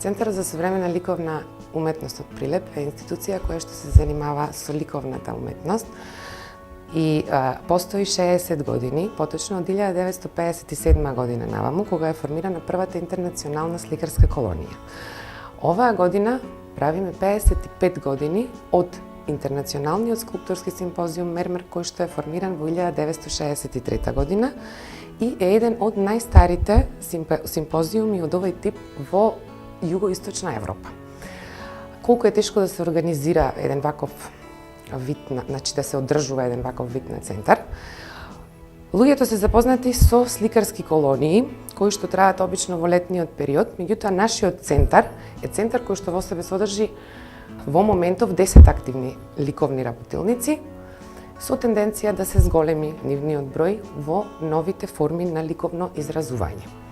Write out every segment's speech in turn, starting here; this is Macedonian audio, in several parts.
Центарот за современа ликовна уметност од Прилеп е институција која што се занимава со ликовната уметност и постои 60 години, поточно од 1957 година наваму, кога е формирана првата интернационална сликарска колонија. Оваа година правиме 55 години од Интернационалниот скулпторски симпозиум Мермер, кој што е формиран во 1963 година и е еден од најстарите симпозиуми од овој тип во Југоисточна Европа. Колку е тешко да се организира еден ваков вид, значи да се одржува еден ваков вид на центар. Луѓето се запознати со сликарски колонии, кои што траат обично во летниот период, меѓутоа нашиот центар е центар кој што во себе содржи во моментов 10 активни ликовни работилници, со тенденција да се зголеми нивниот број во новите форми на ликовно изразување.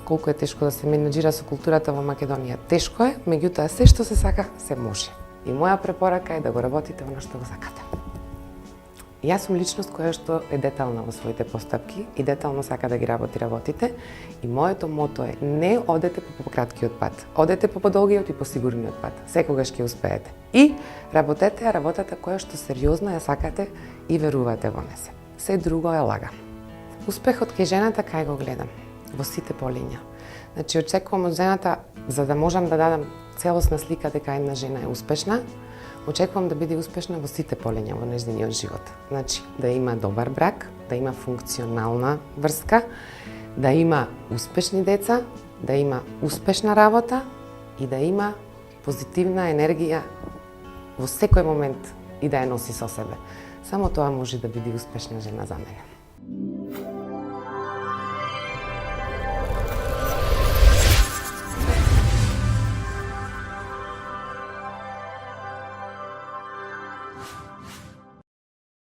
Колку е тешко да се менаџира со културата во Македонија? Тешко е, меѓутоа се што се сака, се може. И моја препорака е да го работите оно што го сакате. Јас сум личност која што е детална во своите постапки и детално сака да ги работи работите и моето мото е не одете по пократкиот пат, одете по подолгиот и по сигурниот пат. Секогаш ќе успеете. И работете работата која што сериозно ја сакате и верувате во неа. Се друго е лага. Успехот кај жената кај го гледам? Во сите полиња. Значи, очекувам од жената, за да можам да дадам целосна слика дека една жена е успешна, очекувам да биде успешна во сите полиња во нејзиниот живот. Значи, да има добар брак, да има функционална врска, да има успешни деца, да има успешна работа и да има позитивна енергија во секој момент и да ја носи со себе. Само тоа може да биде успешна жена за мене.